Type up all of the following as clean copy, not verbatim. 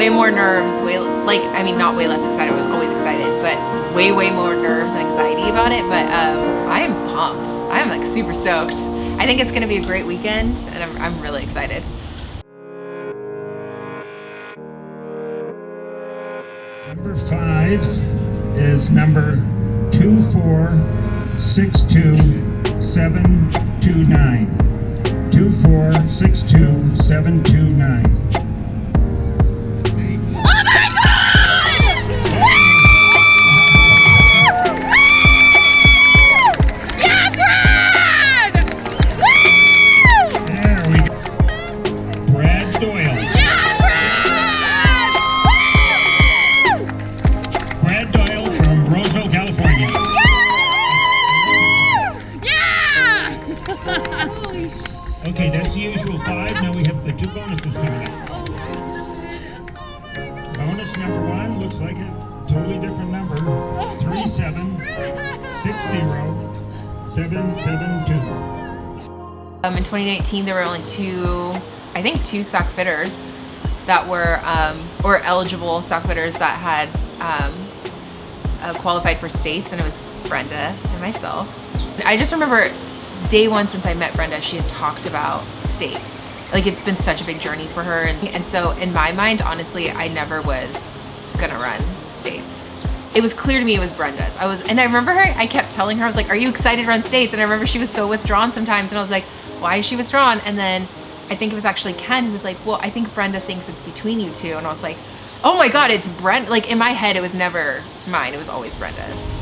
way more nerves, not way less excited, I was always excited, but way more nerves and anxiety about it. But I am pumped. I'm like super stoked. I think it's gonna be a great weekend, and I'm really excited. Number 5 is number 2462729. 2462729. Okay, that's the usual 5. Now we have the 2 bonuses coming up. Bonus number 1 looks like a totally different number. 3760772. In 2019, there were only 2 sack fitters that were, or eligible sack fitters that had qualified for states, and it was Brenda and myself. I just remember day one since I met Brenda, she had talked about states. Like, it's been such a big journey for her. And so in my mind, honestly, I never was gonna run states. It was clear to me it was Brenda's. And I remember I kept telling her, I was like, are you excited to run states? And I remember she was so withdrawn sometimes, and I was like, why is she withdrawn? And then I think it was actually Ken who was like, well, I think Brenda thinks it's between you two. And I was like, oh my God, it's Brenda. Like, in my head, it was never mine, it was always Brenda's.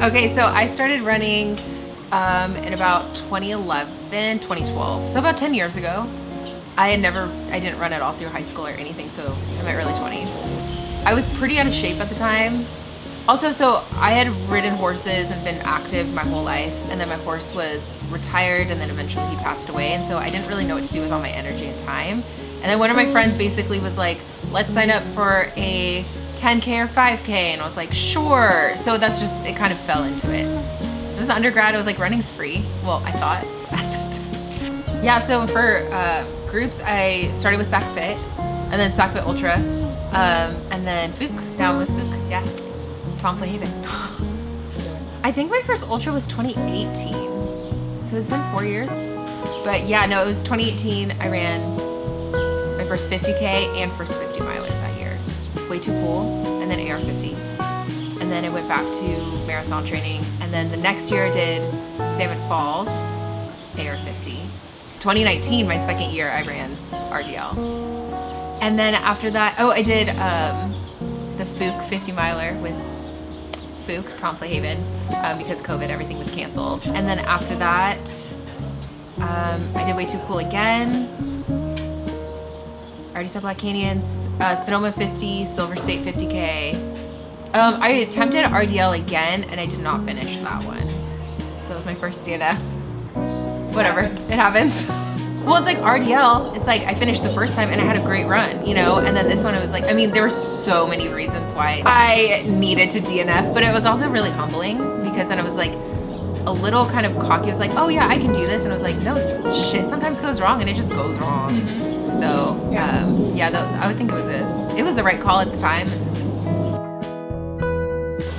Okay, so I started running in about 2011, 2012, so about 10 years ago. I didn't run at all through high school or anything, so in my early 20s. I was pretty out of shape at the time. Also, so I had ridden horses and been active my whole life, and then my horse was retired, and then eventually he passed away, and so I didn't really know what to do with all my energy and time. And then one of my friends basically was like, let's sign up for a 10K or 5K, and I was like, sure. So that's just, it kind of fell into it. It was undergrad, I was like, running's free. Well, I thought at that time. Yeah, so for groups, I started with SacFit, and then SacFit Ultra, and then Fook, now with Fook, yeah. Tom Playhaven. I think my first Ultra was 2018, so it's been 4 years. But yeah, no, it was 2018, I ran my first 50K and first 50 miler that year. Way Too Cool, and then AR50. And then I went back to marathon training, and then the next year I did Salmon Falls, AR50. 2019, my second year, I ran RDL. And then after that, I did the Fook 50 miler with Fook, Tom Playhaven, because COVID, everything was canceled. And then after that, I did Way Too Cool again. I already said Black Canyons, Sonoma 50, Silver State 50K. I attempted RDL again, and I did not finish that one. So it was my first DNF. Whatever, it happens. Well, it's like RDL, it's like I finished the first time and I had a great run, you know? And then this one, it was like, I mean, there were so many reasons why I needed to DNF, but it was also really humbling, because then I was like a little kind of cocky. I was like, oh yeah, I can do this. And I was like, no, shit sometimes goes wrong, and it just goes wrong. Mm-hmm. So yeah, I would think it was the right call at the time.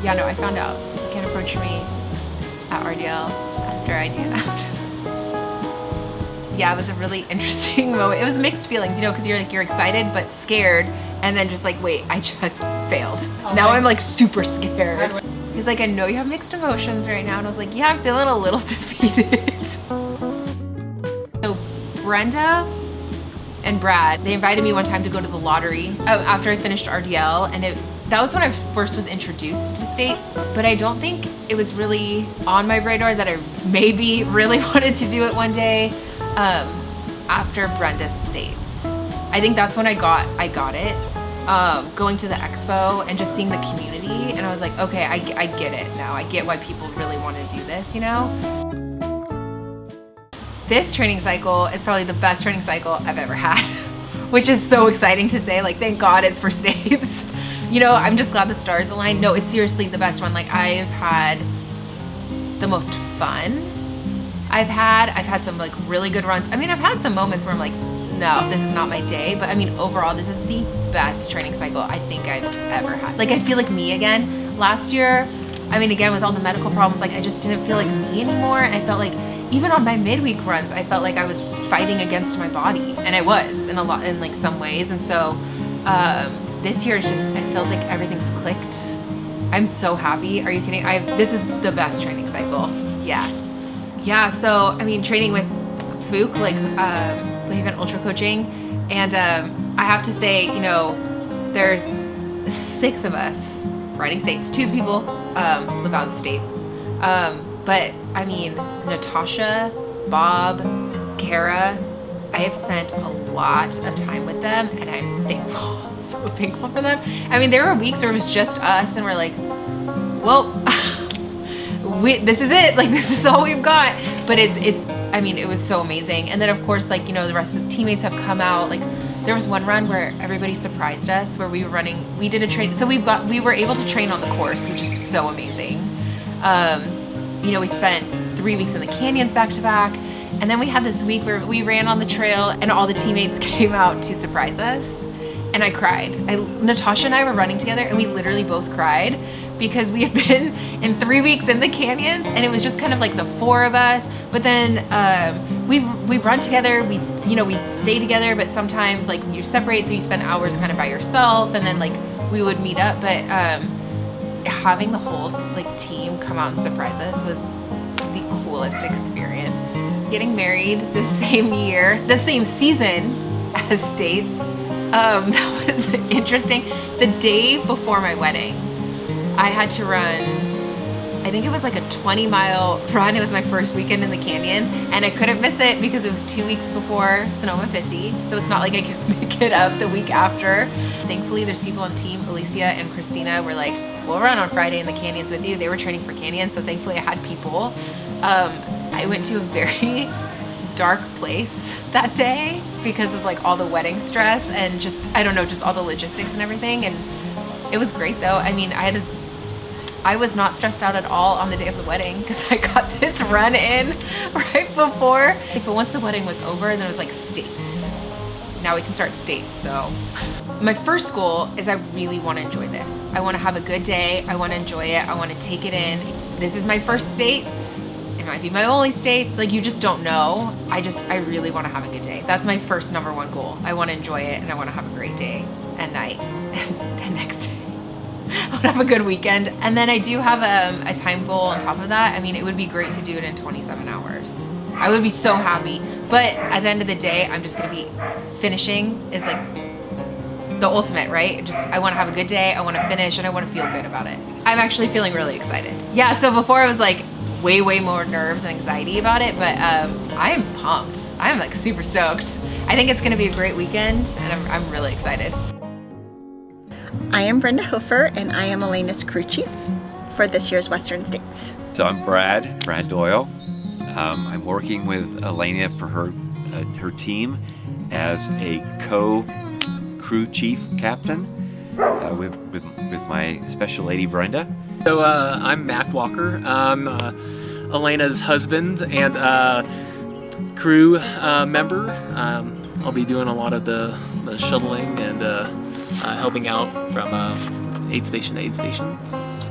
Yeah, no, I found out you can't approach me at RDL after I DNF'd. Yeah, it was a really interesting moment. It was mixed feelings, you know, because you're excited but scared, and then just like, wait, I just failed. Now I'm like super scared. He's like, I know you have mixed emotions right now, and I was like, yeah, I'm feeling a little defeated. So Brenda and Brad, they invited me one time to go to the lottery after I finished RDL, and that was when I first was introduced to states, but I don't think it was really on my radar that I maybe really wanted to do it one day. After Brenda's states, I think that's when I got it, going to the expo and just seeing the community, and I was like, okay, I get it now. I get why people really want to do this, you know? This training cycle is probably the best training cycle I've ever had, which is so exciting to say. Like, thank God it's for states. You know, I'm just glad the stars aligned. No, it's seriously the best one. Like, I've had the most fun I've had some like really good runs. I mean, I've had some moments where I'm like, no, this is not my day. But I mean, overall, this is the best training cycle I think I've ever had. Like, I feel like me again. Last year, I mean, again, with all the medical problems, like I just didn't feel like me anymore. And I felt like even on my midweek runs, I felt like I was fighting against my body, and I was in like some ways. And so this year is just, it feels like everything's clicked. I'm so happy. Are you kidding? This is the best training cycle. Yeah. So I mean, training with Fook, like Event Ultra Coaching, and I have to say, you know, there's 6 of us riding states. 2 people live out of states. But I mean, Natasha, Bob, Kara, I have spent a lot of time with them, and I'm thankful, so thankful for them. I mean, there were weeks where it was just us, and we're like, well, this is it. Like, this is all we've got. But I mean, it was so amazing. And then of course, like, you know, the rest of the teammates have come out. Like, there was one run where everybody surprised us, where we did a train. So we were able to train on the course, which is so amazing. You know, we spent 3 weeks in the canyons back to back. And then we had this week where we ran on the trail and all the teammates came out to surprise us. And I cried. Natasha and I were running together, and we literally both cried because we have been in 3 weeks in the canyons, and it was just kind of like the 4 of us. But then we run together, we stay together, but sometimes like you separate, so you spend hours kind of by yourself, and then like we would meet up. But having the whole like team come out and surprise us was the coolest experience. Getting married the same year, the same season as States, that was interesting. The day before my wedding, I had to run, I think it was like a 20-mile run. It was my first weekend in the canyon, and I couldn't miss it because it was 2 weeks before Sonoma 50. So it's not like I could make it up the week after. Thankfully, there's people on the team. Alicia and Christina were like, we'll run on Friday in the canyons with you. They were training for canyons, so thankfully I had people. I went to a very dark place that day because of like all the wedding stress and just, I don't know, just all the logistics and everything. And it was great though. I mean, I was not stressed out at all on the day of the wedding because I got this run in right before. But once the wedding was over, then it was like States. Now we can start States. So my first goal is I really want to enjoy this. I want to have a good day. I want to enjoy it. I want to take it in. This is my first States. It might be my only States. Like, you just don't know. I really want to have a good day. That's my first #1 goal. I want to enjoy it, and I want to have a great day and night and next day. I want to have a good weekend. And then I do have a time goal on top of that. I mean, it would be great to do it in 27 hours. I would be so happy. But at the end of the day, I'm just going to be finishing is like the ultimate, right? I want to have a good day. I want to finish, and I want to feel good about it. I'm actually feeling really excited. Yeah, so before I was like way more nerves and anxiety about it, but I am pumped. I'm like super stoked. I think it's going to be a great weekend, and I'm really excited. I am Brenda Hofer, and I am Alaina's crew chief for this year's Western States. So I'm Brad Doyle. I'm working with Alaina for her team as a co-crew chief captain with my special lady Brenda. So I'm Mac Walker. I'm Alaina's husband and crew member. I'll be doing a lot of the shuttling and helping out from aid station to aid station.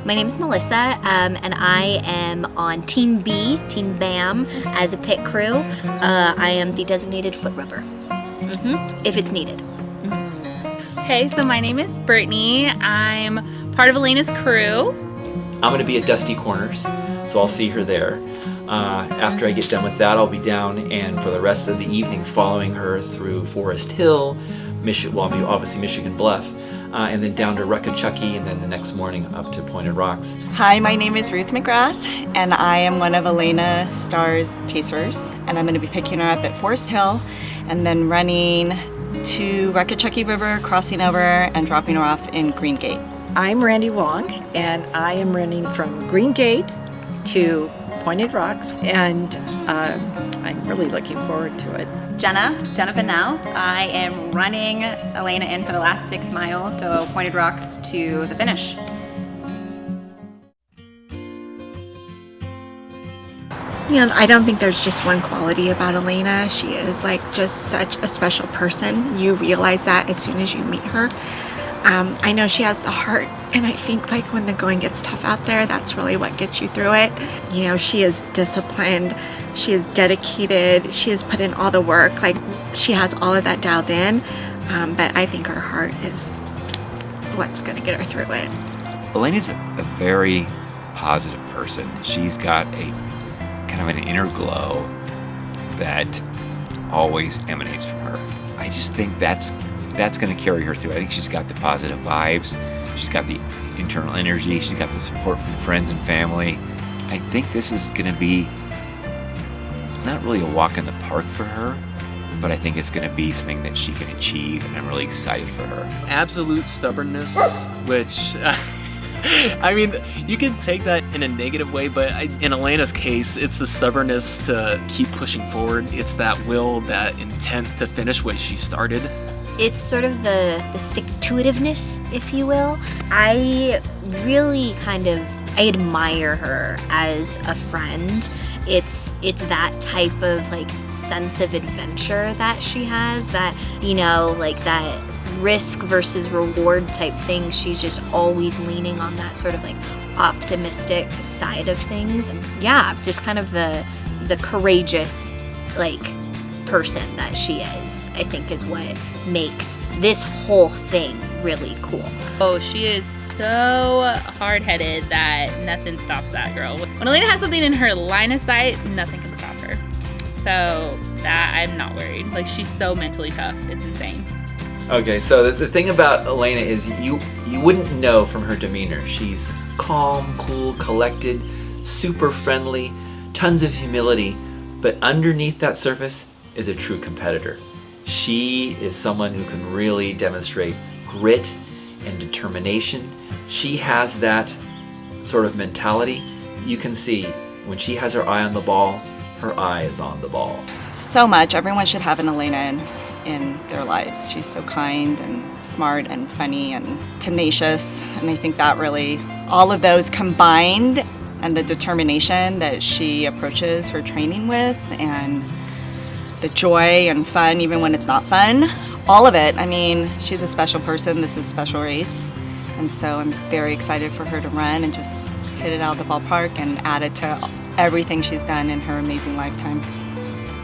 My name is Melissa, and I am on Team B, Team BAM, as a pit crew. I am the designated foot rubber, if it's needed. Hey, so my name is Brittany. I'm part of Alaina's crew. I'm going to be at Dusty Corners, so I'll see her there. After I get done with that, I'll be down and for the rest of the evening following her through Forest Hill, obviously Michigan Bluff, and then down to Ruckachucky, and then the next morning up to Pointed Rocks. Hi, my name is Ruth McGrath, and I am one of Alaina Starr's pacers, and I'm going to be picking her up at Forest Hill and then running to Ruckachucky River, crossing over, and dropping her off in Green Gate. I'm Randy Wong, and I am running from Green Gate to Pointed Rocks, and I'm really looking forward to it. Jennifer now. I am running Alaina in for the last 6 miles, so Pointed Rocks to the finish. I don't think there's just one quality about Alaina. She is like just such a special person. You realize that as soon as you meet her. I know she has the heart, and I think like when the going gets tough out there, that's really what gets you through it. She is disciplined, she is dedicated, she has put in all the work, like she has all of that dialed in, but I think her heart is what's going to get her through it. Alaina's a very positive person. She's got a kind of an inner glow that always emanates from her. I just think that's going to carry her through. I think she's got the positive vibes. She's got the internal energy. She's got the support from friends and family. I think this is going to be not really a walk in the park for her, but I think it's going to be something that she can achieve, and I'm really excited for her. Absolute stubbornness, which I mean, you can take that in a negative way, but in Alaina's case, it's the stubbornness to keep pushing forward. It's that will, that intent to finish what she started. It's sort of the stick-to-itiveness, if you will. I really I admire her as a friend. It's that type of like sense of adventure that she has, that, like that risk versus reward type thing. She's just always leaning on that sort of like optimistic side of things. Yeah, just kind of the courageous like person that she is, I think, is what makes this whole thing really cool. Oh, she is so hard-headed that nothing stops that girl. When Alaina has something in her line of sight, nothing can stop her. So that I'm not worried. Like, she's so mentally tough. It's insane. Okay, so the thing about Alaina is you wouldn't know from her demeanor. She's calm, cool, collected, super friendly, tons of humility, but underneath that surface is a true competitor. She is someone who can really demonstrate grit and determination. She has that sort of mentality. You can see when she has her eye on the ball, her eye is on the ball. So much. Everyone should have an Alaina in their lives. She's so kind and smart and funny and tenacious, and I think that really, all of those combined, and the determination that she approaches her training with, and the joy and fun even when it's not fun, all of it. I mean, she's a special person. This is a special race, and so I'm very excited for her to run and just hit it out of the ballpark and add it to everything she's done in her amazing lifetime.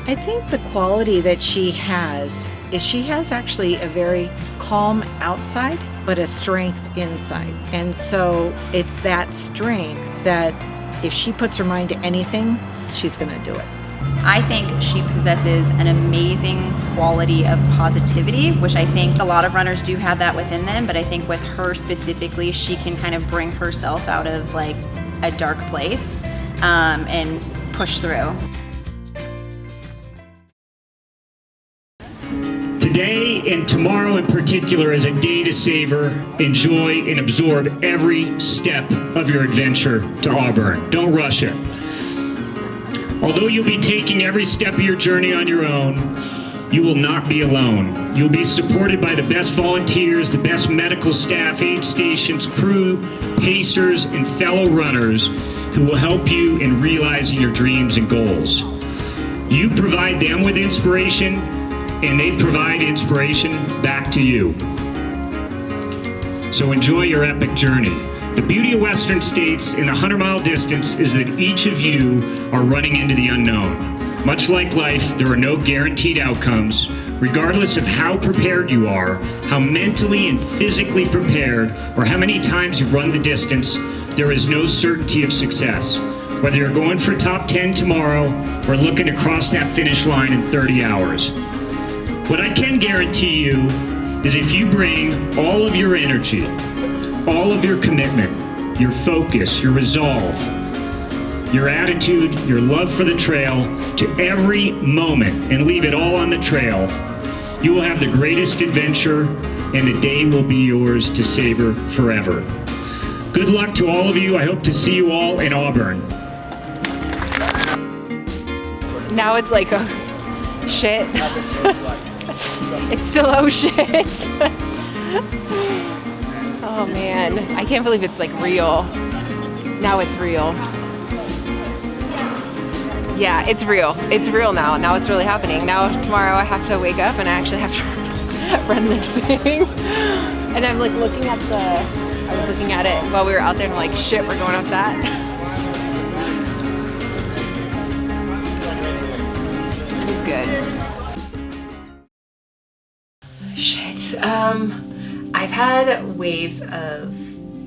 I think the quality that she has is she has actually a very calm outside, but a strength inside. And so it's that strength that if she puts her mind to anything, she's going to do it. I think she possesses an amazing quality of positivity, which I think a lot of runners do have that within them, but I think with her specifically, she can kind of bring herself out of like a dark place and push through. Today and tomorrow in particular is a day to savor, enjoy, and absorb every step of your adventure to Auburn. Don't rush it. Although you'll be taking every step of your journey on your own, you will not be alone. You'll be supported by the best volunteers, the best medical staff, aid stations, crew, pacers, and fellow runners who will help you in realizing your dreams and goals. You provide them with inspiration, and they provide inspiration back to you. So enjoy your epic journey. The beauty of Western States in the 100-mile distance is that each of you are running into the unknown. Much like life, there are no guaranteed outcomes. Regardless of how prepared you are, how mentally and physically prepared, or how many times you've run the distance, there is no certainty of success. Whether you're going for top 10 tomorrow or looking to cross that finish line in 30 hours. What I can guarantee you is if you bring all of your energy, all of your commitment, your focus, your resolve, your attitude, your love for the trail to every moment and leave it all on the trail, you will have the greatest adventure and the day will be yours to savor forever. Good luck to all of you. I hope to see you all in Auburn. Now it's like, oh, shit. It's still, oh shit. Oh man, I can't believe it's like real. Now it's real. Yeah, it's real. It's real now. Now it's really happening. Now tomorrow I have to wake up and I actually have to run this thing. And I'm like looking at I was looking at it while we were out there and I'm like, shit, we're going up that. It was good. Shit. I've had waves of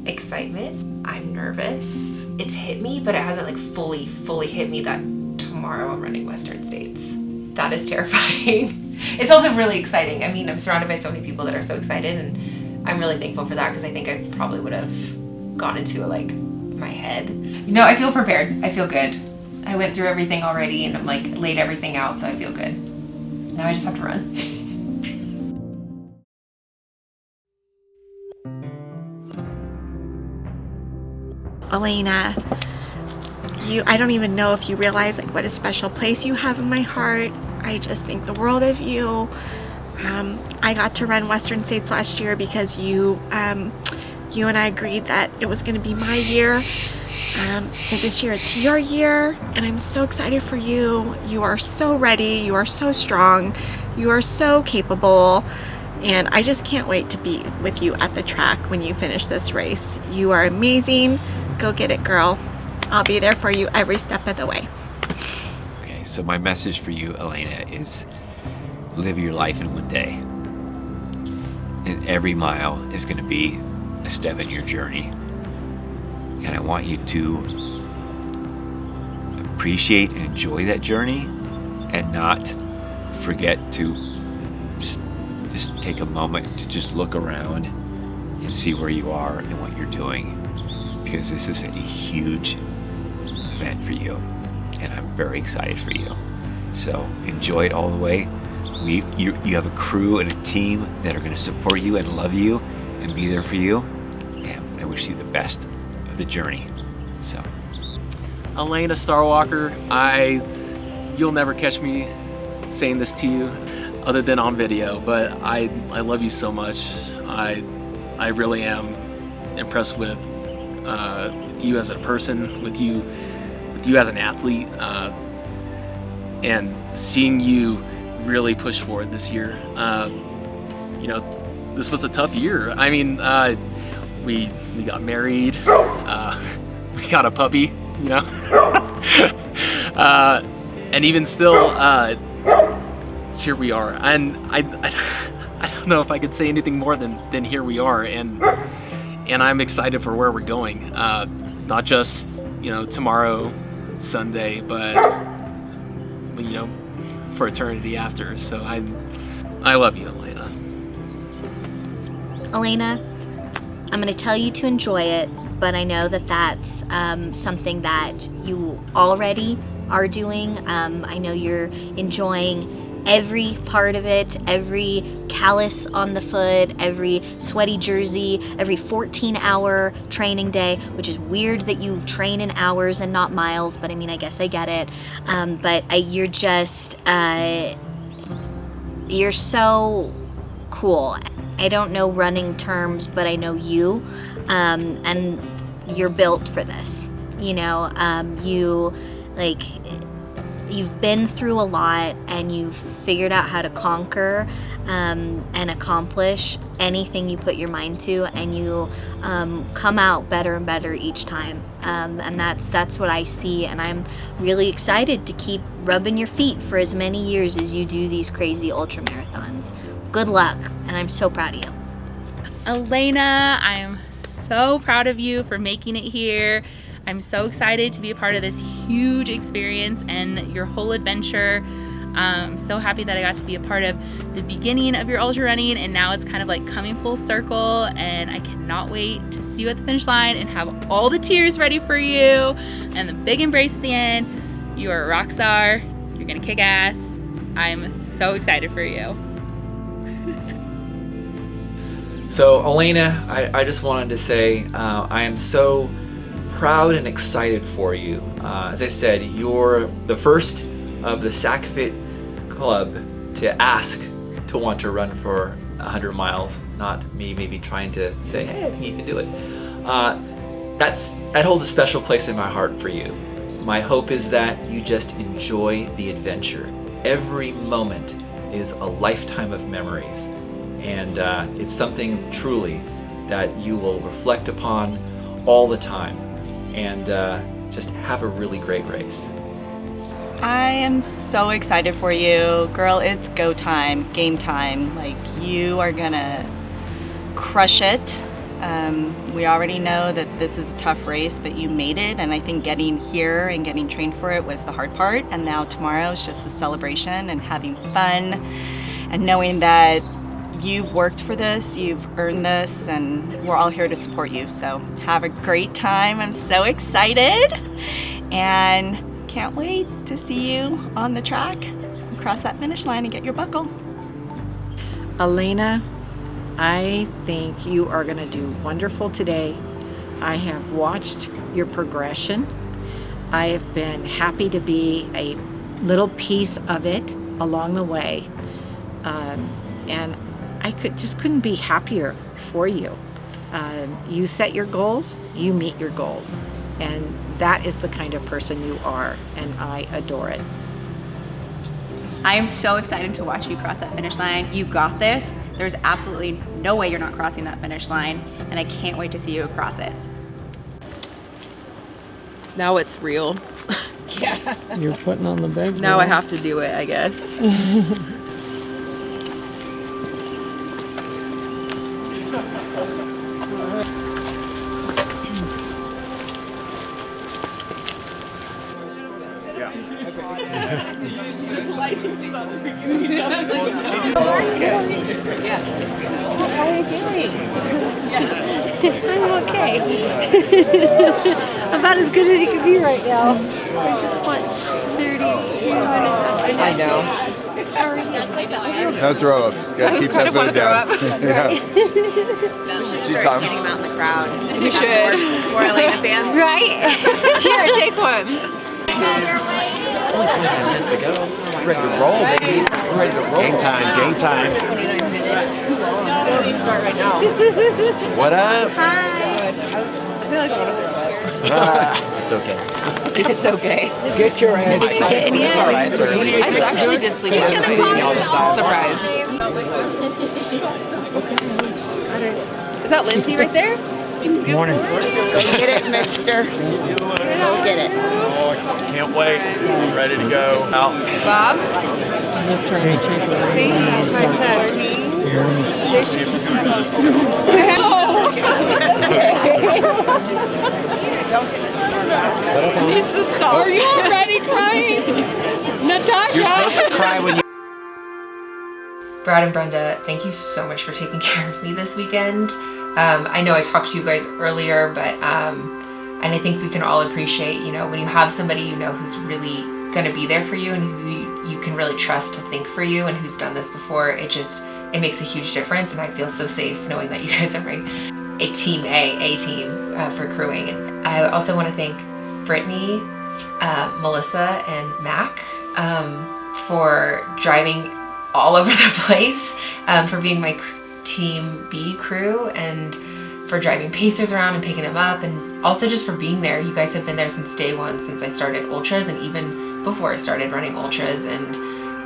excitement. I'm nervous. It's hit me, but it hasn't like fully hit me that tomorrow I'm running Western States. That is terrifying. It's also really exciting. I mean, I'm surrounded by so many people that are so excited, and I'm really thankful for that because I think I probably would have gone into it like my head. No, I feel prepared. I feel good. I went through everything already and I'm like laid everything out, so I feel good. Now I just have to run. Alaina, I don't even know if you realize like what a special place you have in my heart. I just think the world of you. I got to run Western States last year because you and I agreed that it was going to be my year. So this year it's your year, and I'm so excited for you. You are so ready. You are so strong. You are so capable. And I just can't wait to be with you at the track when you finish this race. You are amazing. Go get it, girl. I'll be there for you every step of the way. Okay, so my message for you, Alaina, is live your life in one day. And every mile is going to be a step in your journey. And I want you to appreciate and enjoy that journey and not forget to just take a moment to just look around and see where you are and what you're doing, because this is a huge event for you and I'm very excited for you. So enjoy it all the way. You have a crew and a team that are going to support you and love you and be there for you, and I wish you the best of the journey. So Alaina Starwalker, you'll never catch me saying this to you other than on video, but I love you so much. I really am impressed with you as a person, with you as an athlete, and seeing you really push forward this year. You know, this was a tough year. I mean, we got married, we got a puppy, you know, and even still, here we are. And I don't know if I could say anything more than here we are, and I'm excited for where we're going. Not just, you know, tomorrow, Sunday, but you know, for eternity after. So I love you, Alaina. Alaina, I'm going to tell you to enjoy it, but I know that that's something that you already are doing. I know you're enjoying every part of it, every callus on the foot, every sweaty jersey, every 14-hour training day, which is weird that you train in hours and not miles, but I mean, I guess I get it. You're just, you're so cool. I don't know running terms, but I know you, and you're built for this. You know, you've been through a lot and you've figured out how to conquer and accomplish anything you put your mind to, and you come out better and better each time, and that's what I see, and I'm really excited to keep rubbing your feet for as many years as you do these crazy ultra marathons. Good luck, and I'm so proud of you. Alaina, I am so proud of you for making it here. I'm so excited to be a part of this huge experience and your whole adventure. I'm so happy that I got to be a part of the beginning of your ultra running, and now it's kind of like coming full circle, and I cannot wait to see you at the finish line and have all the tears ready for you and the big embrace at the end. You are a rock star. You're gonna kick ass. I'm so excited for you. So Alaina, I just wanted to say I am so proud and excited for you. As I said, you're the first of the SACFit Club to ask to want to run for 100 miles, not me maybe trying to say, hey, I think you can do it. That holds a special place in my heart for you. My hope is that you just enjoy the adventure. Every moment is a lifetime of memories, and it's something truly that you will reflect upon all the time, and just have a really great race. I am so excited for you. Girl, it's go time, game time. Like, you are gonna crush it. We already know that this is a tough race, but you made it, and I think getting here and getting trained for it was the hard part, and now tomorrow is just a celebration and having fun and knowing that you've worked for this, you've earned this, and we're all here to support you. So have a great time. I'm so excited and can't wait to see you on the track, cross that finish line and get your buckle. Alaina, I think you are going to do wonderful today. I have watched your progression. I have been happy to be a little piece of it along the way. And I couldn't be happier for you. You set your goals, you meet your goals. And that is the kind of person you are, and I adore it. I am so excited to watch you cross that finish line. You got this. There's absolutely no way you're not crossing that finish line, and I can't wait to see you across it. Now it's real. You're putting on the big Now I girl. have to do it, I guess. How are you doing? I'm okay. About as good as you can be right now. I just want 32 and a half. I know. How are you? No throw up. Gotta keep that foot down. Yeah. We should start sitting them out in the crowd. We should. More Alaina fans. Right? Here, take one. Only 20 minutes to go. We're ready to roll, baby. We're ready to roll. Game time, game time. 29 minutes. Too long. Let's start right now. What up? I feel like I want to It's okay. It's okay. Get your ass. Did you get any? It's all right. I actually did sleep last night. Surprised. Is that Lindsay right there? Morning. Go get it, mister. Go get it. Can't wait. Ready to go. Out. Bob? See, that's what I said. They should just He's the star. Are you already crying? Natasha! You're supposed to cry when you. Brad and Brenda, thank you so much for taking care of me this weekend. I know I talked to you guys earlier, but and I think we can all appreciate, when you have somebody who's really going to be there for you and who you can really trust to think for you and who's done this before. It makes a huge difference, and I feel so safe knowing that you guys are a team for crewing. And I also want to thank Brittany, Melissa, and Mac for driving all over the place, for being my Team B crew, and for driving pacers around and picking them up, and also just for being there. You guys have been there since day one, since I started ultras, and even before I started running ultras, and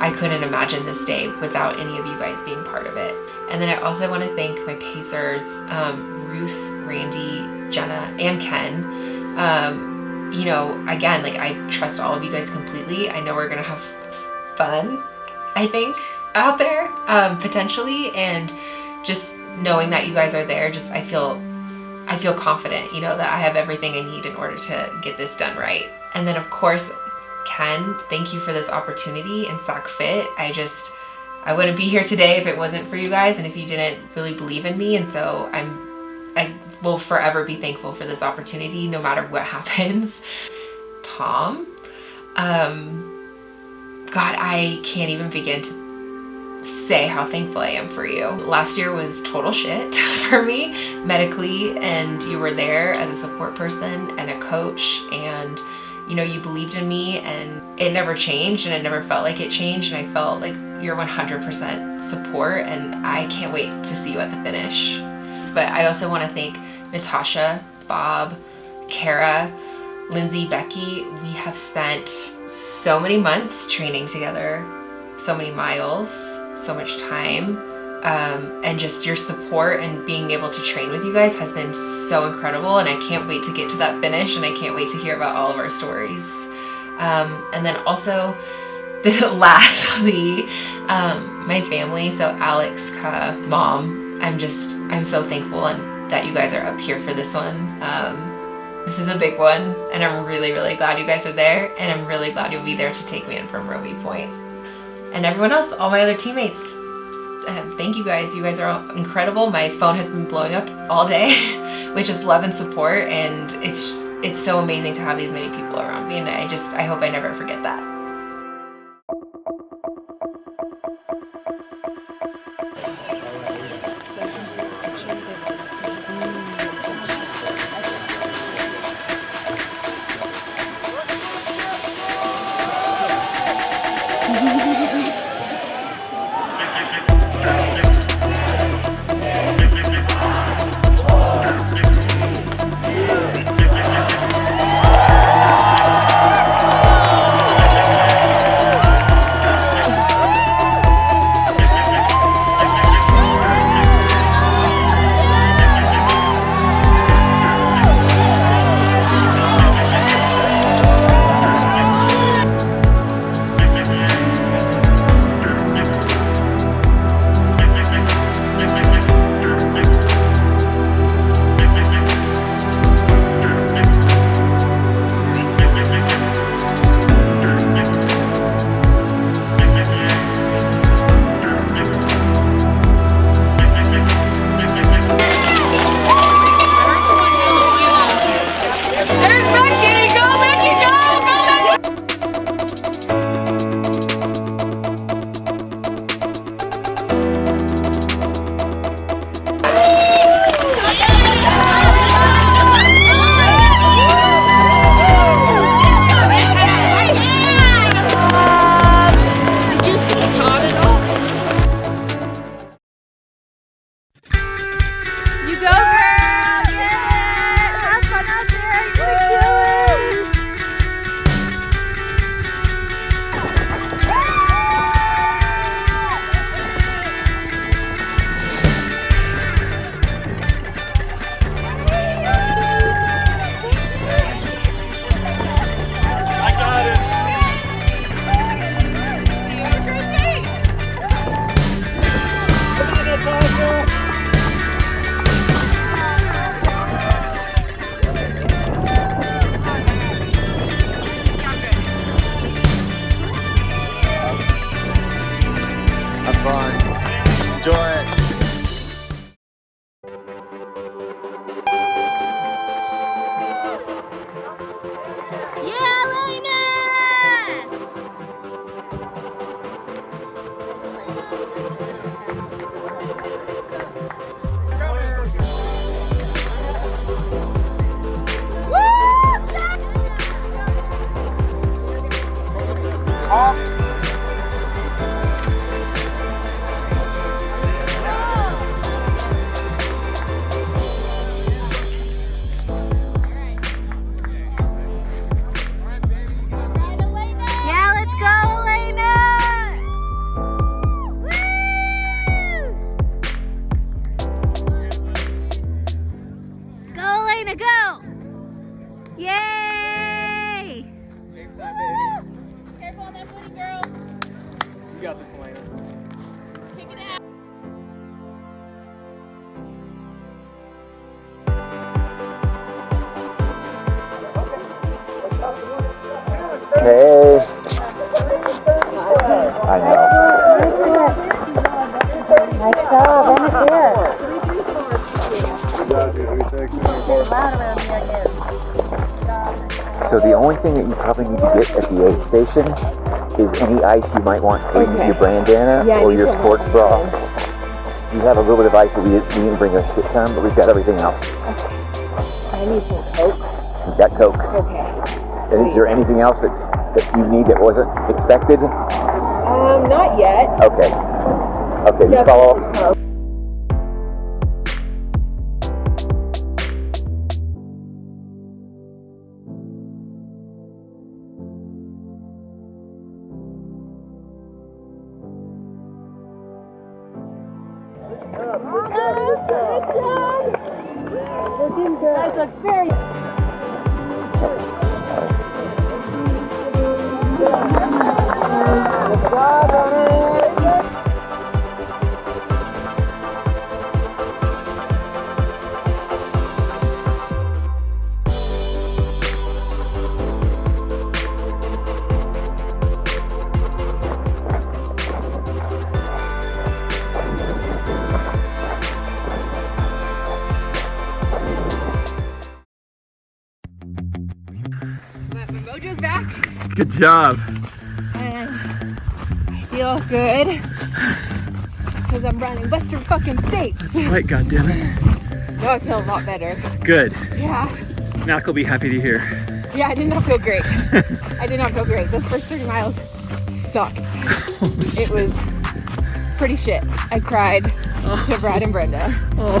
I couldn't imagine this day without any of you guys being part of it. And then I also want to thank my pacers, Ruth, Randy, Jenna, and Ken. Again, I trust all of you guys completely. I know we're gonna have fun, I think, out there, potentially, and just knowing that you guys are there, I feel confident, that I have everything I need in order to get this done right. And then of course, Ken, thank you for this opportunity in Sac Fit. I wouldn't be here today if it wasn't for you guys and if you didn't really believe in me. And so I will forever be thankful for this opportunity, no matter what happens. Tom, God, I can't even begin to say how thankful I am for you. Last year was total shit for me medically, and you were there as a support person and a coach, and you believed in me, and it never changed, and it never felt like it changed, and I felt like you're 100% support, and I can't wait to see you at the finish. But I also want to thank Natasha, Bob, Kara, Lindsay, Becky, we have spent so many months training together, so many miles, so much time, and just your support and being able to train with you guys has been so incredible, and I can't wait to get to that finish, and I can't wait to hear about all of our stories. And then also, lastly, my family, so Alex, mom, I'm so thankful and that you guys are up here for this one. This is a big one, and I'm really, really glad you guys are there, and I'm really glad you'll be there to take me in from Roby Point. And everyone else, all my other teammates, thank you guys. You guys are all incredible. My phone has been blowing up all day with just love and support, and it's so amazing to have these many people around me, and I hope I never forget that. Okay. I know. Nice job, and it's here. So the only thing that you probably need to get at the aid station is any ice you might want for your bandana or your sports bra. You have a little bit of ice, but we didn't bring a shit ton, but we've got everything else. I need some Coke. We've got Coke. Okay. And is there anything else that you need that wasn't expected? Not yet. Okay. Okay, you follow. My mojo's back Good job. and I feel good because I'm running Western fucking States. Right, goddammit. No, I feel a lot better. Good. Yeah. Mac will be happy to hear. Yeah, I did not feel great. I did not feel great. Those first 30 miles sucked. It was pretty shit. I cried to Brad and Brenda. Oh,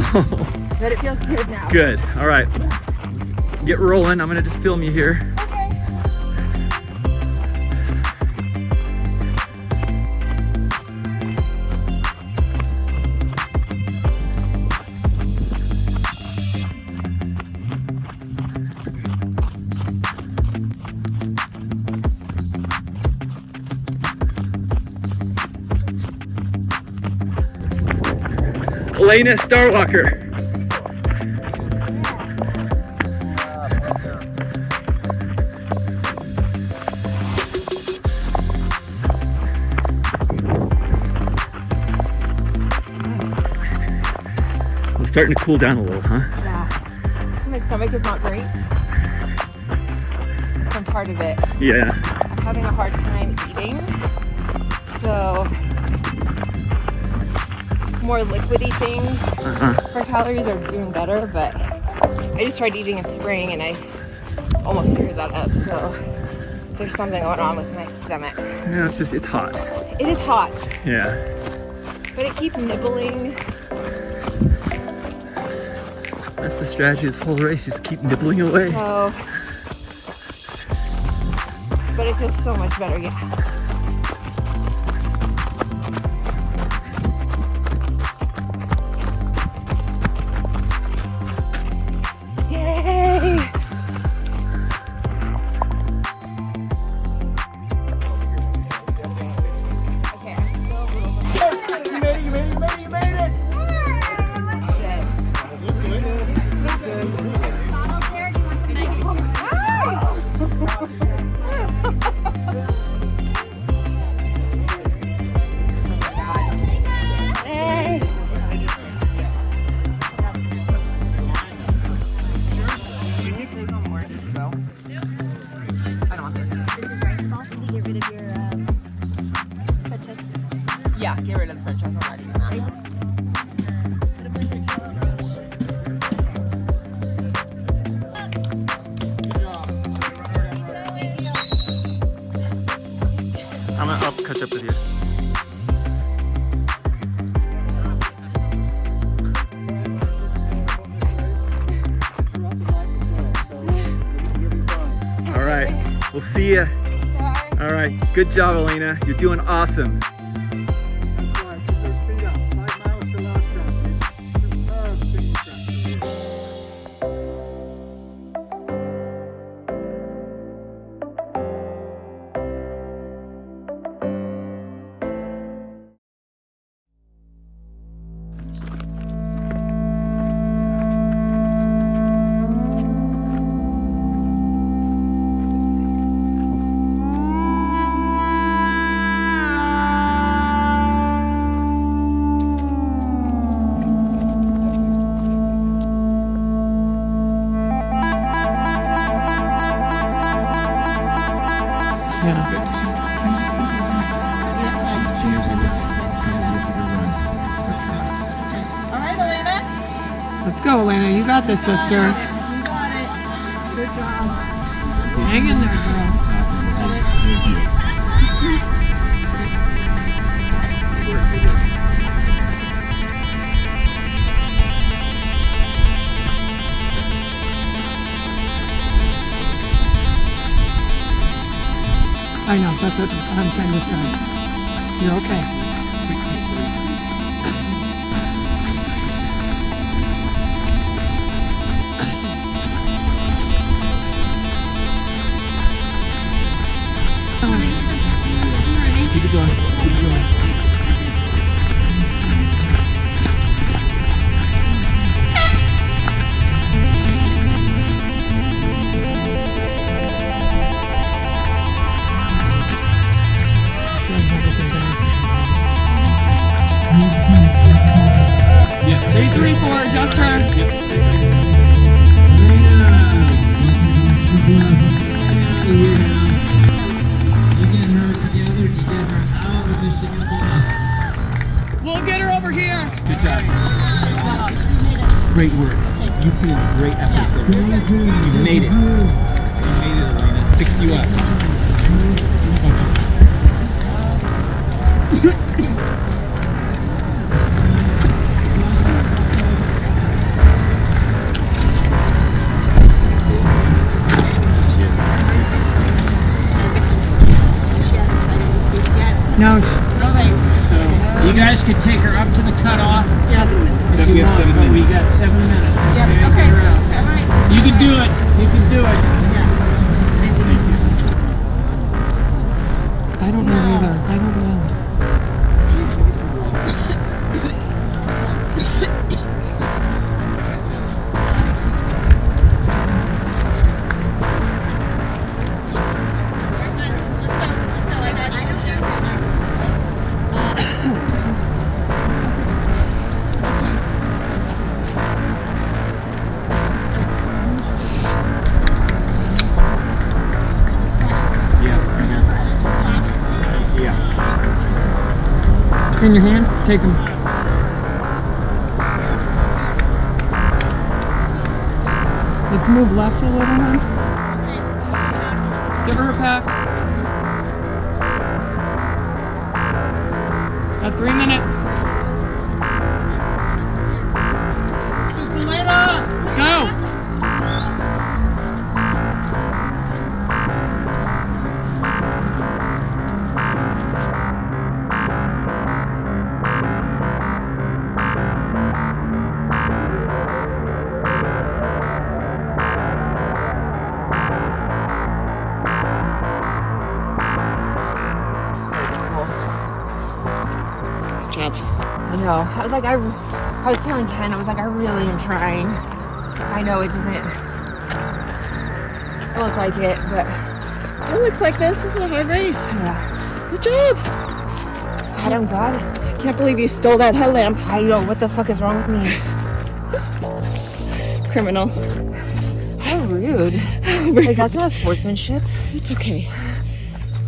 But it feels good now. good. All right. Get rolling. I'm gonna just film you here. Alaina Starwalker. It's starting to cool down a little, huh? Yeah. So my stomach is not great. Some part of it. Yeah. I'm having a hard time eating. So more liquidy things for calories are doing better, but I just tried eating a spring and I almost screwed that up. So there's something going on with my stomach. Yeah, it's hot. It is hot, Yeah. but I keep nibbling. That's the strategy of this whole race. Just keep nibbling away. So, but it feels so much better, yeah. Yay! Okay, I'm still a little bit. You made it! Hey! I don't want this. Yeah, get rid of the French toast. I'm not eating that. I'll catch up with you. All right, we'll see ya. All right, good job, Alaina. You're doing awesome. Let's go, Alaina. You got this, sister. You got it. Good job. Hang in there, girl. I know, that's what I'm trying to say. You're okay. Yes. 334, just her. We'll get her over here. Good job. Great work. You put in a great effort there. You made it. You made it, Alaina. Fix you up. No. You guys could take her up to the cutoff. We have 7 minutes. We got 7 minutes. Okay. Get her out. You can do it. You can do it. I don't know either. I don't know. In your hand, take them. Let's move left a little, hon. Give her pack. At 3 minutes. Go! I know. I was like, I was telling Ken, I was like, I really am trying. I know it doesn't look like it, but It looks like this. This is a hard race. yeah. Good job. God, I'm glad. Can't believe you stole that headlamp. I know. What the fuck is wrong with me? Criminal. How rude. Like, that's not sportsmanship. It's okay.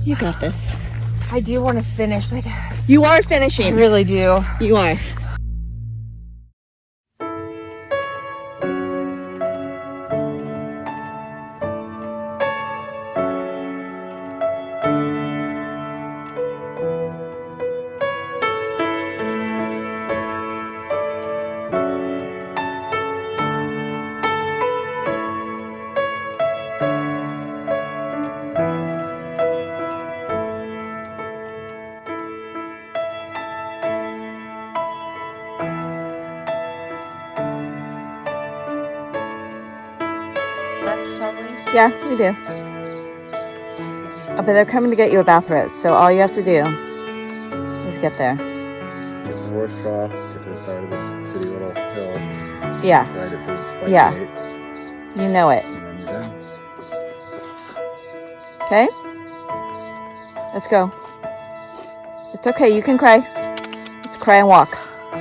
You got this. I do want to finish. Like, You are I finishing. really do. You are. Yeah, we do. Oh, but they're coming to get you a bath robe, so all you have to do is get there. Get to the horse trough, get to the start of the city little hill. Yeah. Right at the white Yeah. gate, You know it. and then you're done. Okay? Let's go. It's okay, you can cry. Let's cry and walk. You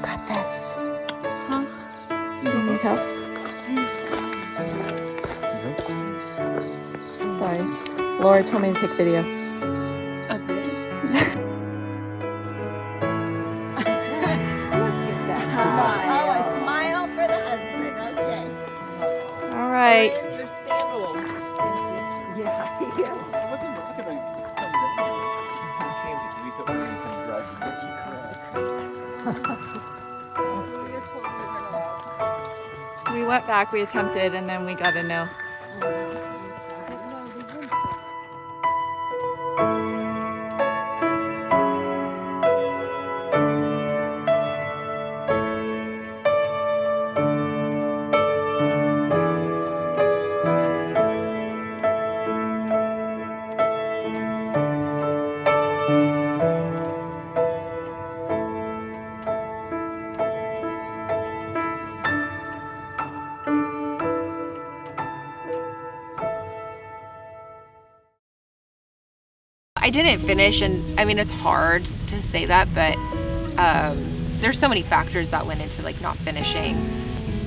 got this. Huh? You need help? Sorry. Laura told me to take video. Of this? Oh, a smile for the husband. Okay. All right. Your sandals. Yeah, he is. We went back, we attempted, and then we got a no. I didn't finish, and I mean, it's hard to say that, but there's so many factors that went into like not finishing.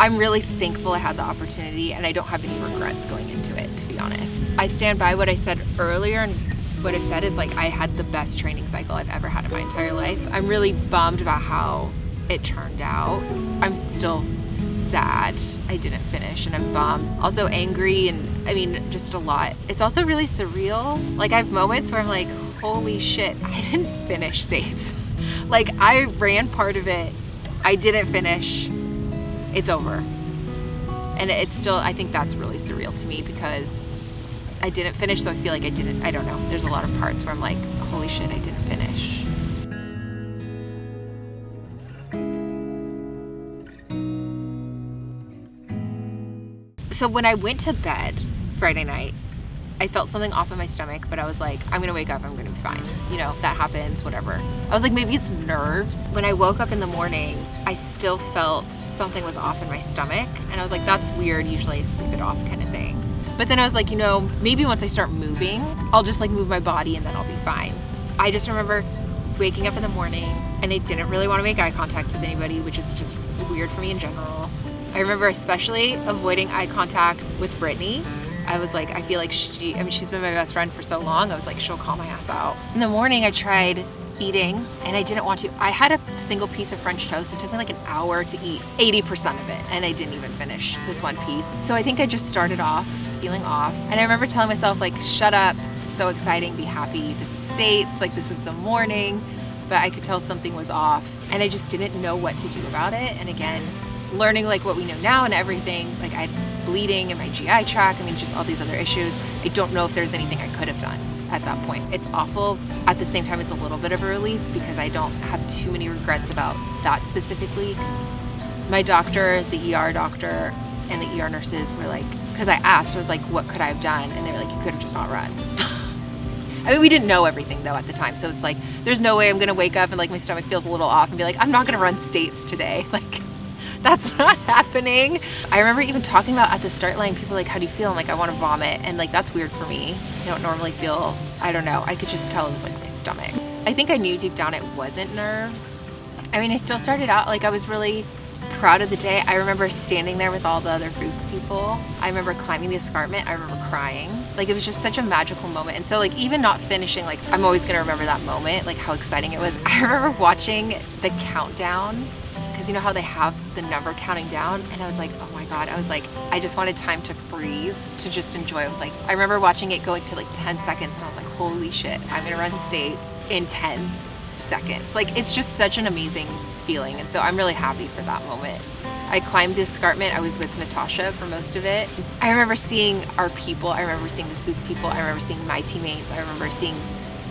I'm really thankful I had the opportunity, and I don't have any regrets going into it, to be honest. I stand by what I said earlier, and what I've said is like I had the best training cycle I've ever had in my entire life. I'm really bummed about how it turned out. I'm still sad I didn't finish, and I'm bummed. Also angry, and I mean, just a lot. It's also really surreal. Like I have moments where I'm like, holy shit, I didn't finish states. Like I ran part of it, I didn't finish, it's over. And it's still, I think that's really surreal to me because I didn't finish, so I feel like I don't know. There's a lot of parts where I'm like, holy shit, I didn't finish. So when I went to bed Friday night, I felt something off in my stomach, but I was like, I'm gonna wake up, I'm gonna be fine. You know, that happens, whatever. I was like, maybe it's nerves. When I woke up in the morning, I still felt something was off in my stomach. And I was like, that's weird, usually I sleep it off kind of thing. But then I was like, you know, maybe once I start moving, I'll just like move my body and then I'll be fine. I just remember waking up in the morning and I didn't really want to make eye contact with anybody, which is just weird for me in general. I remember especially avoiding eye contact with Brittany. I was like, I feel like she's been my best friend for so long. I was like, she'll call my ass out. In the morning, I tried eating and I didn't want to. I had a single piece of French toast. It took me like an hour to eat 80% of it, and I didn't even finish this one piece. So I think I just started off feeling off. And I remember telling myself like, shut up, this is so exciting, be happy. This is states, like this is the morning. But I could tell something was off and I just didn't know what to do about it. And again, learning like what we know now and everything, like I had bleeding in my GI tract, I mean, just all these other issues. I don't know if there's anything I could have done at that point. It's awful. At the same time, it's a little bit of a relief because I don't have too many regrets about that specifically. My doctor, the ER doctor, and the ER nurses were like, because I asked, I was like, what could I have done? And they were like, you could have just not run. I mean, we didn't know everything though at the time. So it's like, there's no way I'm gonna wake up and like my stomach feels a little off and be like, I'm not gonna run states today. Like, that's not happening. I remember even talking about at the start line, people were like, how do you feel? I'm like, I want to vomit. And like, that's weird for me. I don't normally feel, I don't know. I could just tell it was like my stomach. I think I knew deep down it wasn't nerves. I mean, I still started out, like I was really proud of the day. I remember standing there with all the other food people. I remember climbing the escarpment. I remember crying. Like it was just such a magical moment. And so like even not finishing, like I'm always gonna remember that moment, like how exciting it was. I remember watching the countdown, because you know how they have the number counting down, and I was like, oh my God, I was like, I just wanted time to freeze, to just enjoy. I was like, I remember watching it going to like 10 seconds and I was like, holy shit, I'm gonna run states in 10 seconds. Like it's just such an amazing feeling, and so I'm really happy for that moment. I climbed the escarpment. I was with Natasha for most of it. I remember seeing our people. I remember seeing the food people. I remember seeing my teammates. I remember seeing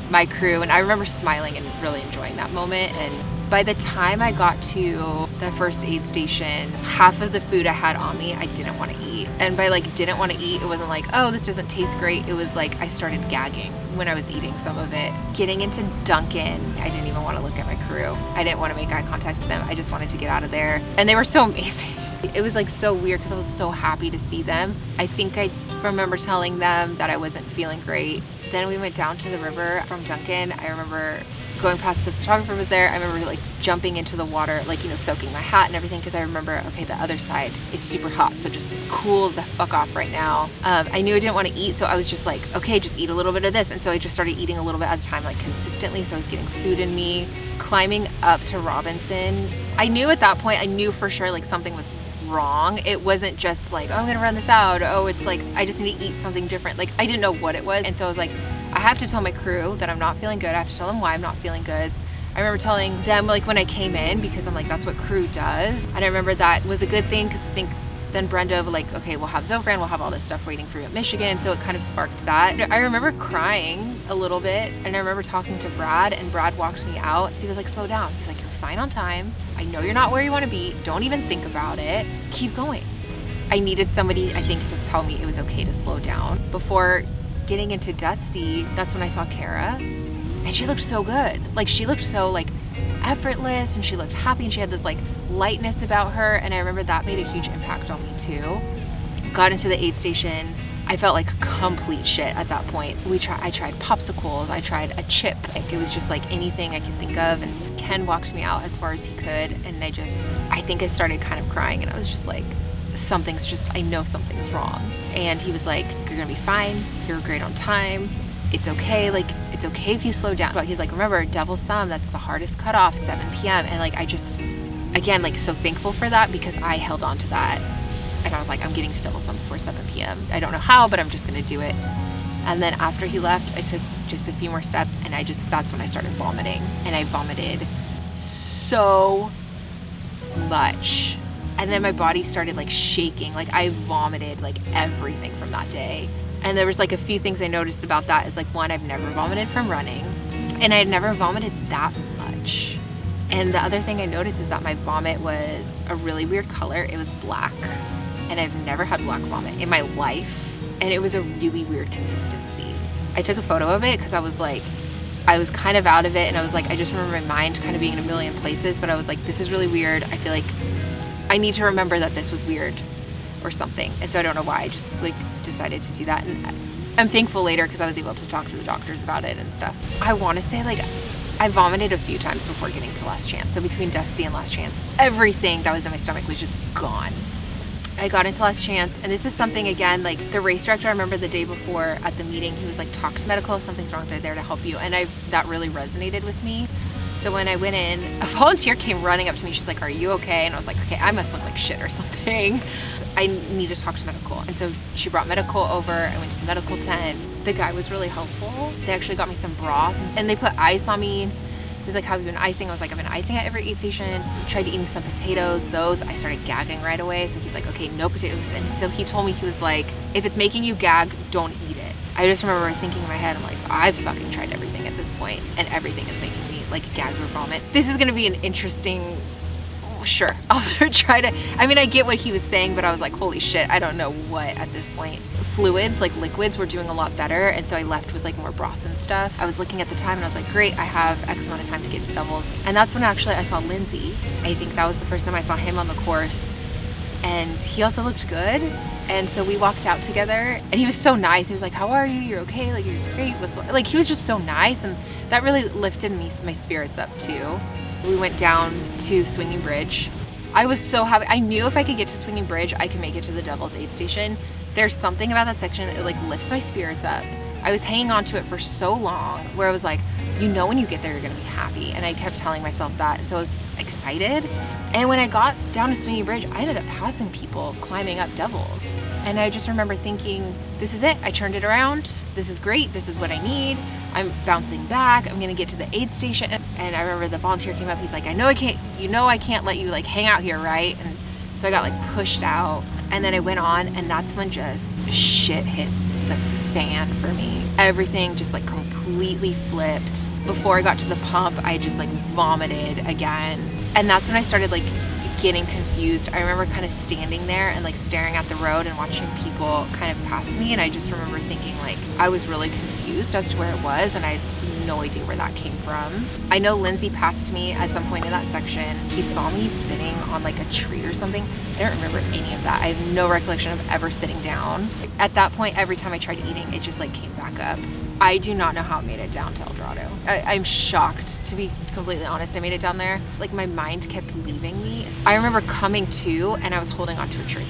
my crew, and I remember smiling and really enjoying that moment. And by the time I got to the first aid station, half of the food I had on me, I didn't want to eat. And by like didn't want to eat, it wasn't like, oh, this doesn't taste great. It was like I started gagging when I was eating some of it. Getting into Dunkin', I didn't even want to look at my crew. I didn't want to make eye contact with them. I just wanted to get out of there. And they were so amazing. It was like so weird because I was so happy to see them. I think I remember telling them that I wasn't feeling great. Then we went down to the river from Dunkin'. I remember going past, the photographer was there. I remember like jumping into the water, like, you know, soaking my hat and everything, because I remember, okay, the other side is super hot, so just cool the fuck off right now. I knew I didn't want to eat, so I was just like, okay, just eat a little bit of this. And so I just started eating a little bit at a time, like consistently, so I was getting food in me. Climbing up to Robinson, I knew at that point, I knew for sure like something was wrong. It wasn't just like, oh, I'm gonna run this out. Oh, it's like, I just need to eat something different. Like, I didn't know what it was. And so I was like, I have to tell my crew that I'm not feeling good. I have to tell them why I'm not feeling good. I remember telling them like when I came in, because I'm like, that's what crew does. And I remember that was a good thing, because I think then Brenda was like, okay, we'll have Zofran, we'll have all this stuff waiting for you at Michigan. So it kind of sparked that. I remember crying a little bit, and I remember talking to Brad, and Brad walked me out. So he was like, slow down. He's like, you're fine on time. I know you're not where you want to be. Don't even think about it. Keep going. I needed somebody, I think, to tell me it was okay to slow down. Before getting into Dusty, that's when I saw Kara, and she looked so good. Like, she looked so like effortless, and she looked happy, and she had this like lightness about her. And I remember that made a huge impact on me too. Got into the aid station. I felt like complete shit at that point. I tried popsicles, I tried a chip. Like, it was just like anything I could think of, and Ken walked me out as far as he could, and I think I started kind of crying, and I was just like, I know something's wrong. And he was like, you're gonna be fine, you're great on time, it's okay, like, it's okay if you slow down. But he's like, remember, Devil's Thumb, that's the hardest cutoff, 7 p.m. And like, I just, again, like, so thankful for that, because I held on to that. And I was like, I'm getting to Devil's Thumb before 7 p.m. I don't know how, but I'm just gonna do it. And then after he left, I took just a few more steps, and that's when I started vomiting. And I vomited so much. And then my body started like shaking. Like, I vomited like everything from that day. And there was like a few things I noticed about that is like, one, I've never vomited from running, and I had never vomited that much. And the other thing I noticed is that my vomit was a really weird color. It was black, and I've never had black vomit in my life. And it was a really weird consistency. I took a photo of it because I was kind of out of it, and I was like, I just remember my mind kind of being in a million places, but I was like, this is really weird. I feel like I need to remember that this was weird or something. And so I don't know why, I just like decided to do that. And I'm thankful later because I was able to talk to the doctors about it and stuff. I want to say, like, I vomited a few times before getting to Last Chance. So between Dusty and Last Chance, everything that was in my stomach was just gone. I got into Last Chance, and this is something, again, like, the race director, I remember the day before at the meeting, he was like, talk to medical, if something's wrong, they're there to help you. And that really resonated with me. So when I went in, a volunteer came running up to me. She's like, are you okay? And I was like, okay, I must look like shit or something. I need to talk to medical. And so she brought medical over. I went to the medical tent. The guy was really helpful. They actually got me some broth, and they put ice on me. He was like, have you been icing? I was like, I've been icing at every aid station. Tried eating some potatoes. I started gagging right away. So he's like, okay, no potatoes. And so he told me, he was like, if it's making you gag, don't eat it. I just remember thinking in my head, I'm like, I've fucking tried everything at this point, and everything is making me like gag or vomit. This is gonna be an interesting, sure, I'll try to, I mean, I get what he was saying, but I was like, holy shit, I don't know what at this point. Fluids, like liquids, were doing a lot better, and so I left with like more broth and stuff. I was looking at the time, and I was like, great, I have X amount of time to get to doubles. And that's when actually I saw Lindsay. I think that was the first time I saw him on the course, and he also looked good. And so we walked out together, and he was so nice. He was like, how are you? You're okay? Like, you're great. Like, he was just so nice, and that really lifted my spirits up too. We went down to Swinging Bridge. I was so happy. I knew if I could get to Swinging Bridge, I could make it to the Devil's Aid Station. There's something about that section, it like lifts my spirits up. I was hanging on to it for so long, where I was like, you know, when you get there, you're gonna be happy. And I kept telling myself that, and so I was excited. And when I got down to Swinging Bridge, I ended up passing people climbing up Devils. And I just remember thinking, this is it, I turned it around. This is great, this is what I need. I'm bouncing back, I'm gonna get to the aid station. And I remember the volunteer came up, he's like, I can't let you like hang out here, right? And so I got like pushed out, and then I went on, and that's when just shit hit the fan for me. Everything just like completely flipped. Before I got to the pump, I just like vomited again. And that's when I started like getting confused. I remember kind of standing there and like staring at the road and watching people kind of pass me, and I just remember thinking like I was really confused as to where it was, and I had no idea where that came from. I know Lindsay passed me at some point in that section. He saw me sitting on like a tree or something. I don't remember any of that. I have no recollection of ever sitting down. At that point, every time I tried eating, it just like came back up. I do not know how I made it down to El Dorado. I'm shocked, to be completely honest. I made it down there. Like, my mind kept leaving me. I remember coming to, and I was holding onto a tree.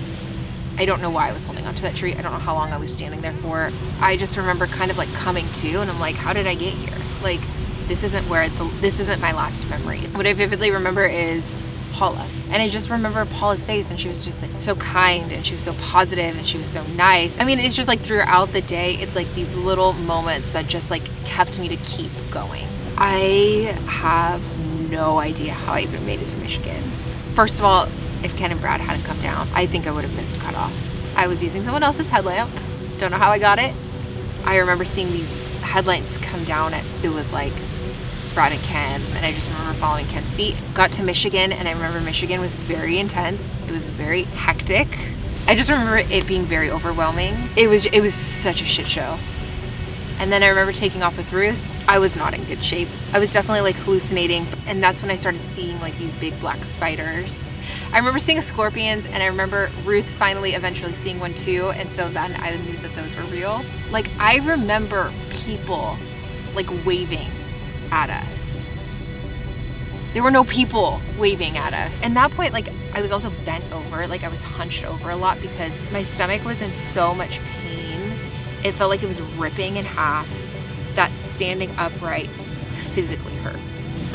I don't know why I was holding onto that tree. I don't know how long I was standing there for. I just remember kind of like coming to, and I'm like, how did I get here? Like, this isn't my last memory. What I vividly remember is Paula. And I just remember Paula's face, and she was just like so kind, and she was so positive, and she was so nice. I mean, it's just like throughout the day, it's like these little moments that just like kept me to keep going. I have no idea how I even made it to Michigan. First of all, if Ken and Brad hadn't come down, I think I would have missed cutoffs. I was using someone else's headlamp. Don't know how I got it. I remember seeing these headlamps come down at, it was like Brad and Ken, and I just remember following Ken's feet. Got to Michigan, and I remember Michigan was very intense. It was very hectic. I just remember it being very overwhelming. It was such a shit show. And then I remember taking off with Ruth. I was not in good shape. I was definitely like hallucinating, and that's when I started seeing like these big black spiders. I remember seeing scorpions, and I remember Ruth finally eventually seeing one too, and so then I knew that those were real. Like, I remember people like waving at us. There were no people waving at us. And that point, like, I was also bent over, like I was hunched over a lot because my stomach was in so much pain. It felt like it was ripping in half. That standing upright physically hurt.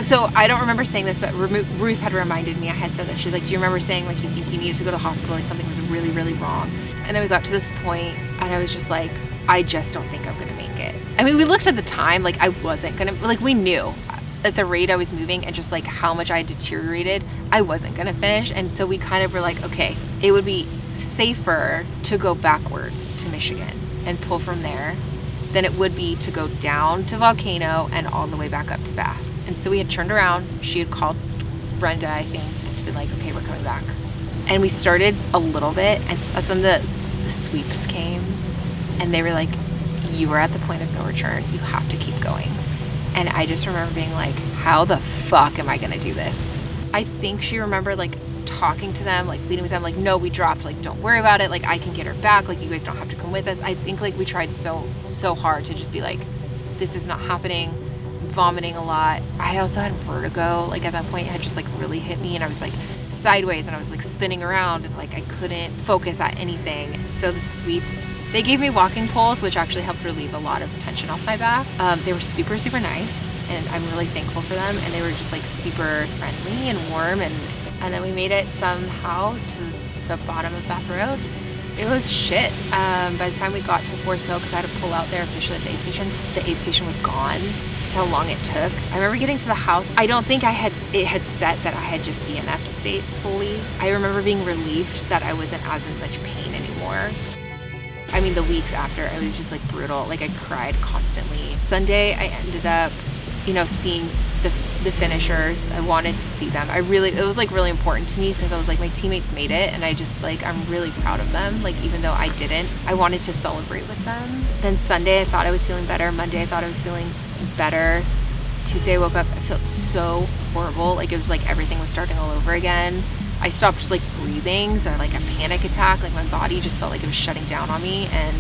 So I don't remember saying this, but Ruth had reminded me, I had said that. She's like, do you remember saying like you think you needed to go to the hospital, like something was really, really wrong? And then we got to this point and I was just like, I just don't think I'm gonna make it. I mean, we looked at the time, like I wasn't gonna, like we knew at the rate I was moving and just like how much I had deteriorated, I wasn't gonna finish. And so we kind of were like, okay, it would be safer to go backwards to Michigan and pull from there than it would be to go down to Volcano and all the way back up to Bath. And so we had turned around. She had called Brenda, I think, to be like, okay, we're coming back. And we started a little bit, and that's when the sweeps came. And they were like, you are at the point of no return. You have to keep going. And I just remember being like, how the fuck am I gonna do this? I think she remembered like talking to them, like pleading with them, like, no, we dropped, like, don't worry about it. Like, I can get her back. Like, you guys don't have to come with us. I think like we tried so hard to just be like, this is not happening. Vomiting a lot. I also had vertigo. Like at that point it had just like really hit me and I was like sideways and I was like spinning around and like I couldn't focus at anything. So the sweeps, they gave me walking poles, which actually helped relieve a lot of tension off my back. They were super, super nice and I'm really thankful for them. And they were just like super friendly and warm. And then we made it somehow to the bottom of Bath Road. It was shit. By the time we got to Forest Hill, because I had to pull out there officially at the aid station was gone. That's how long it took. I remember getting to the house. I don't think it had set that I had just DNF'd states fully. I remember being relieved that I wasn't as in much pain anymore. I mean, the weeks after, it was just like brutal. Like I cried constantly. Sunday, I ended up, seeing the finishers. I wanted to see them. It was like really important to me because I was like, my teammates made it and I just like, I'm really proud of them. Like even though I didn't, I wanted to celebrate with them. Then Sunday, I thought I was feeling better. Monday, I thought I was feeling better. Tuesday, I woke up, I felt so horrible. Like it was like everything was starting all over again. I stopped like breathing, so like a panic attack. Like my body just felt like it was shutting down on me, and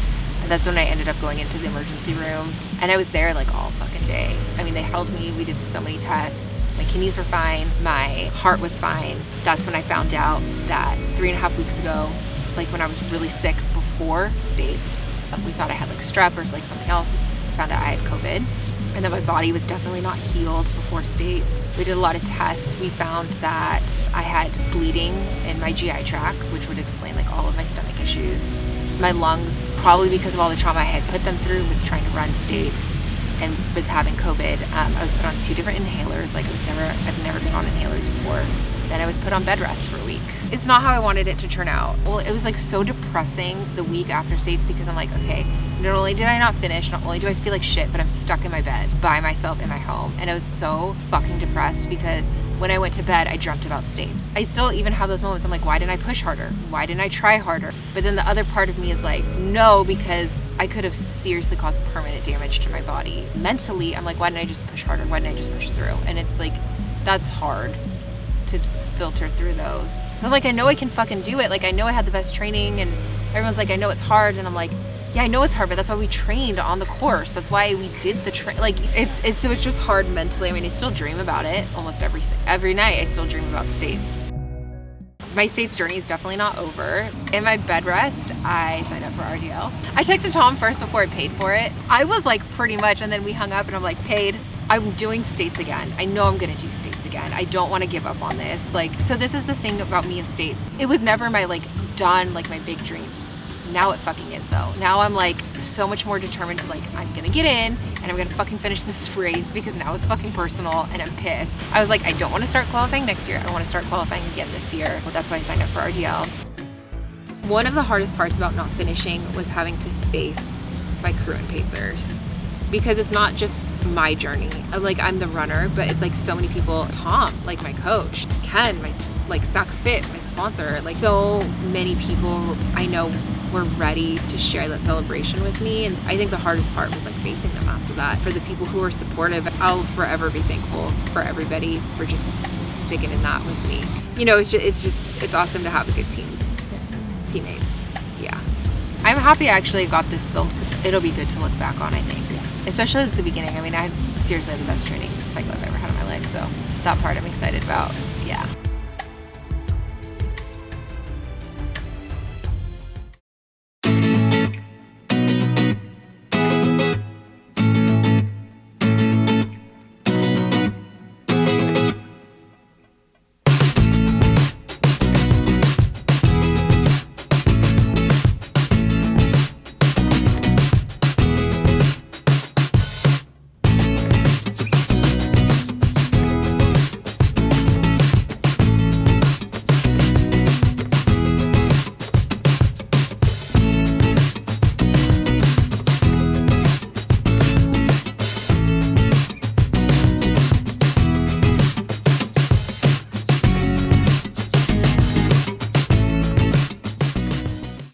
that's when I ended up going into the emergency room. And I was there like all fucking day. I mean, they held me, we did so many tests. My kidneys were fine, my heart was fine. That's when I found out that 3.5 weeks ago, like when I was really sick before states, we thought I had like strep or like something else. I found out I had COVID. And that my body was definitely not healed before states. We did a lot of tests. We found that I had bleeding in my GI tract, which would explain like all of my stomach issues. My lungs, probably because of all the trauma I had put them through with trying to run states and with having COVID, I was put on 2 different inhalers. Like I've never been on inhalers before. Then I was put on bed rest for a week. It's not how I wanted it to turn out. Well, it was like so depressing the week after states because I'm like, okay, not only did I not finish, not only do I feel like shit, but I'm stuck in my bed by myself in my home. And I was so fucking depressed because when I went to bed, I dreamt about states. I still even have those moments. I'm like, why didn't I push harder? Why didn't I try harder? But then the other part of me is like, no, because I could have seriously caused permanent damage to my body. Mentally, I'm like, why didn't I just push harder? Why didn't I just push through? And it's like, that's hard to filter through those. I'm like, I know I can fucking do it. Like, I know I had the best training and everyone's like, I know it's hard. And I'm like, yeah, I know it's hard, but that's why we trained on the course. That's why we did the like, it's just hard mentally. I mean, I still dream about it almost every night. I still dream about states. My states journey is definitely not over. In my bed rest, I signed up for RDL. I texted Tom first before I paid for it. I was like pretty much, and then we hung up and I'm like, paid. I'm doing states again. I know I'm gonna do states again. I don't wanna give up on this. Like, so this is the thing about me and states. It was never my like done, like my big dream. Now it fucking is though. Now I'm like so much more determined to like, I'm gonna get in and I'm gonna fucking finish this race because now it's fucking personal and I'm pissed. I was like, I don't wanna start qualifying next year. I wanna start qualifying again this year. Well, that's why I signed up for RDL. One of the hardest parts about not finishing was having to face my crew and pacers because it's not just my journey. Like I'm the runner, but it's like so many people, Tom, like my coach, Ken, my like Sac Fit, my sponsor, like so many people I know were ready to share that celebration with me. And I think the hardest part was like facing them after that. For the people who were supportive, I'll forever be thankful for everybody for just sticking in that with me. You know, it's awesome to have a good teammates. Yeah. I'm happy I actually got this filmed. It'll be good to look back on, I think. Especially at the beginning. I mean, I seriously had the best training cycle I've ever had in my life, so that part I'm excited about. Yeah.